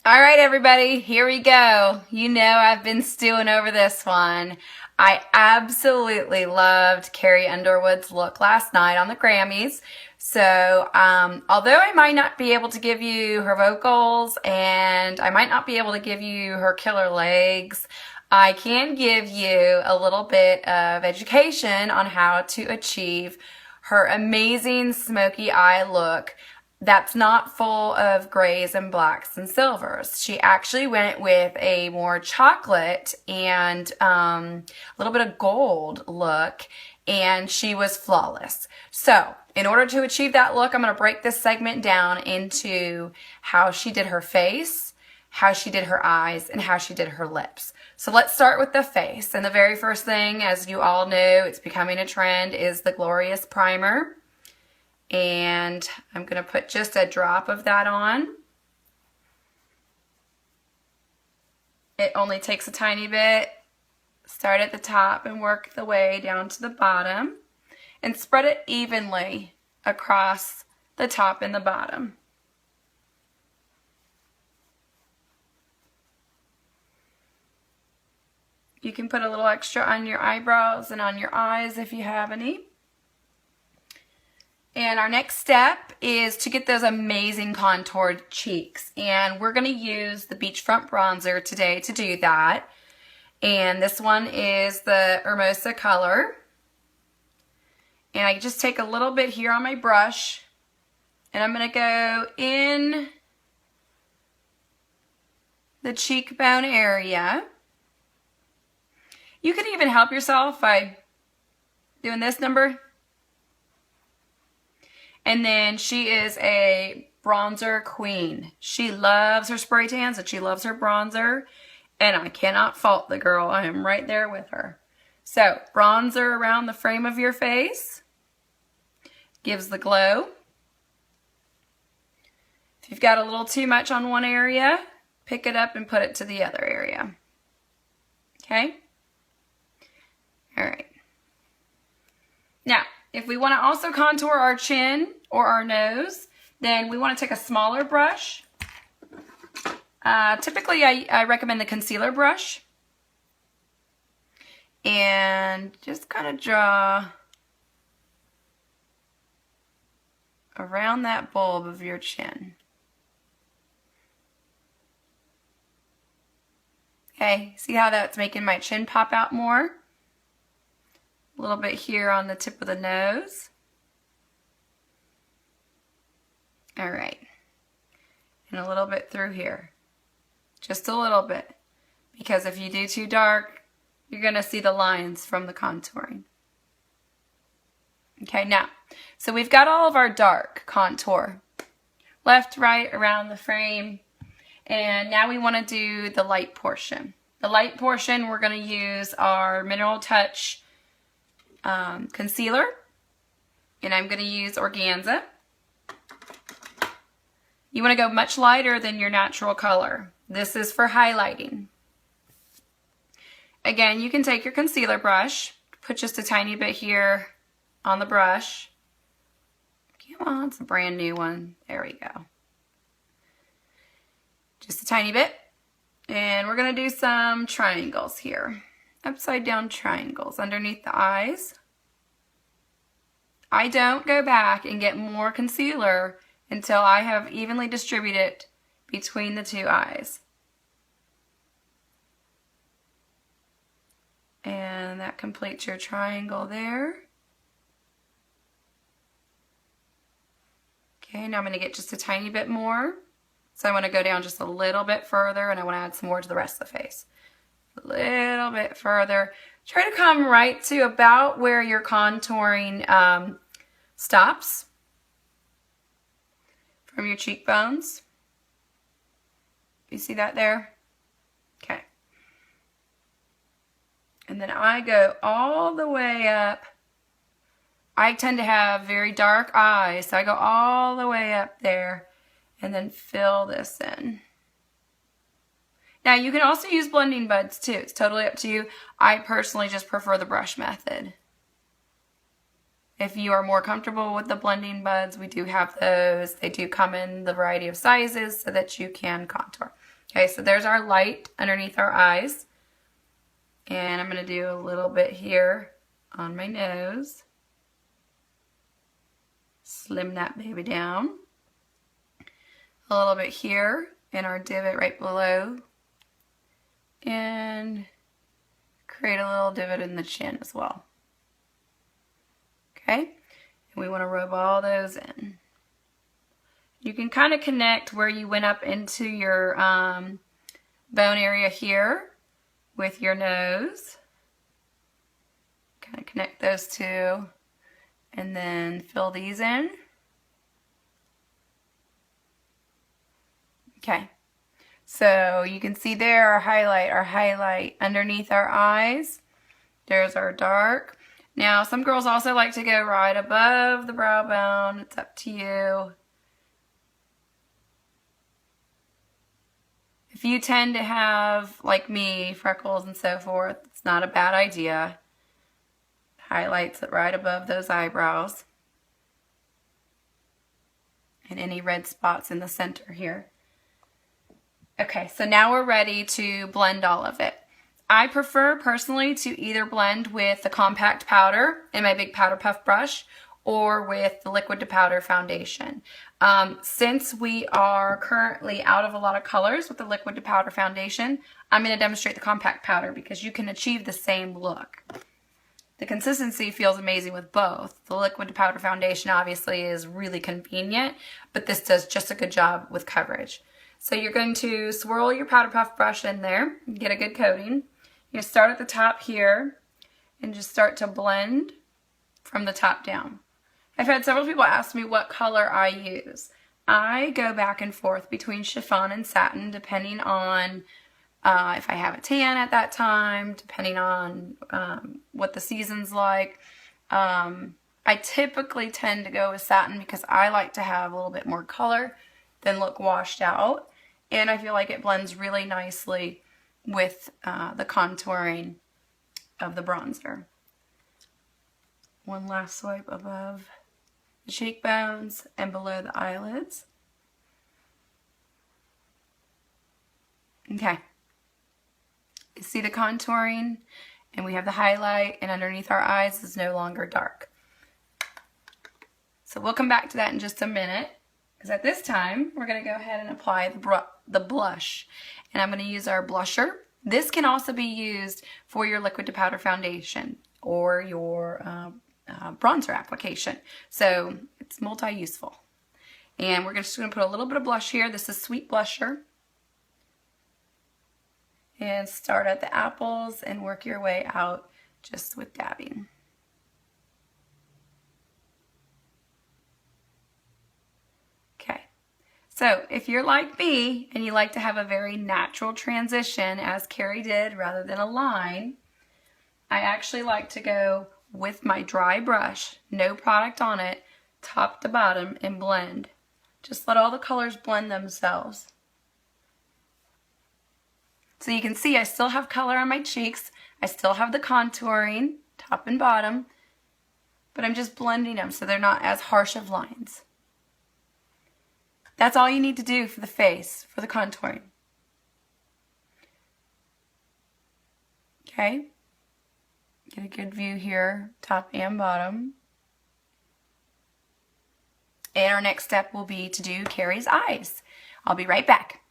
All right, everybody, here we go. You know I've been stewing over this one. I absolutely loved Carrie Underwood's look last night on the Grammys. So, although I might not be able to give you her vocals and I might not be able to give you her killer legs, I can give you a little bit of education on how to achieve her amazing smoky eye look that's not full of grays and blacks and silvers. She actually went with a more chocolate and a little bit of gold look, and she was flawless. So in order to achieve that look, I'm going to break this segment down into how she did her face, how she did her eyes, and how she did her lips. So let's start with the face. And the very first thing, as you all know, it's becoming a trend, is the Glorious Primer. And I'm going to put just a drop of that on. It only takes a tiny bit. Start at the top and work the way down to the bottom. And spread it evenly across the top and the bottom. You can put a little extra on your eyebrows and on your eyes if you have any. And our next step is to get those amazing contoured cheeks. And we're going to use the Beachfront Bronzer today to do that. And this one is the Hermosa color. And I just take a little bit here on my brush. And I'm going to go in the cheekbone area. You can even help yourself by doing this number. And then she is a bronzer queen. She loves her spray tans and she loves her bronzer. And I cannot fault the girl. I am right there with her. So, bronzer around the frame of your face gives the glow. If you've got a little too much on one area, pick it up and put it to the other area. Okay? All right. Now, if we want to also contour our chin or our nose, then we want to take a smaller brush. Typically, I recommend the concealer brush. And just kind of draw around that bulb of your chin. Okay, see how that's making my chin pop out more? A little bit here on the tip of the nose. All right. And a little bit through here. Just a little bit. Because if you do too dark, you're going to see the lines from the contouring. Okay, now, so we've got all of our dark contour. Left, right, around the frame. And now we want to do the light portion. The light portion, we're going to use our Mineral Touch concealer, and I'm going to use Organza. You want to go much lighter than your natural color. This is for highlighting. Again, you can take your concealer brush, put just a tiny bit here on the brush. Come on, it's a brand new one. There we go. Just a tiny bit. And we're going to do some triangles here. Upside down triangles underneath the eyes. I don't go back and get more concealer until I have evenly distributed between the two eyes. And that completes your triangle there. Okay, now I'm going to get just a tiny bit more. So I want to go down just a little bit further, and I want to add some more to the rest of the face. A little bit further. Try to come right to about where your contouring stops from your cheekbones. You see that there? Okay. And then I go all the way up. I tend to have very dark eyes, so I go all the way up there and then fill this in. Now, you can also use blending buds too. It's totally up to you. I personally just prefer the brush method. If you are more comfortable with the blending buds, we do have those. They do come in the variety of sizes so that you can contour. Okay, so there's our light underneath our eyes. And I'm going to do a little bit here on my nose. Slim that baby down. A little bit here in our divot right below. And create a little divot in the chin as well. Okay, and we want to rub all those in. You can kind of connect where you went up into your bone area here with your nose. Kind of connect those two and then fill these in. Okay, so you can see there our highlight underneath our eyes. There's our dark. Now some girls also like to go right above the brow bone. It's up to you. If you tend to have, like me, freckles and so forth, it's not a bad idea. Highlights it right above those eyebrows. And any red spots in the center here. Okay, so now we're ready to blend all of it. I prefer personally to either blend with the compact powder in my big powder puff brush or with the liquid to powder foundation. Since we are currently out of a lot of colors with the liquid to powder foundation, I'm going to demonstrate the compact powder because you can achieve the same look. The consistency feels amazing with both. The liquid to powder foundation obviously is really convenient, but this does just a good job with coverage. So you're going to swirl your powder puff brush in there, get a good coating. You're going to start at the top here and just start to blend from the top down. I've had several people ask me what color I use. I go back and forth between chiffon and satin depending on if I have a tan at that time, depending on what the season's like. I typically tend to go with satin because I like to have a little bit more color than look washed out. And I feel like it blends really nicely with the contouring of the bronzer. One last swipe above the cheekbones and below the eyelids. Okay. You see the contouring, and we have the highlight, and underneath our eyes is no longer dark. So we'll come back to that in just a minute, because at this time, we're going to go ahead and apply the blush. And I'm going to use our blusher. This can also be used for your liquid to powder foundation or your bronzer application. So it's multi-useful. And we're just going to put a little bit of blush here. This is Sweet Blusher. And start at the apples and work your way out just with dabbing. Okay. So if you're like me and you like to have a very natural transition as Carrie did rather than a line, I actually like to go with my dry brush, no product on it, top to bottom, and blend. Just let all the colors blend themselves. So you can see I still have color on my cheeks. I still have the contouring, top and bottom, but I'm just blending them so they're not as harsh of lines. That's all you need to do for the face, for the contouring. Okay. Get a good view here, top and bottom. And our next step will be to do Carrie's eyes. I'll be right back.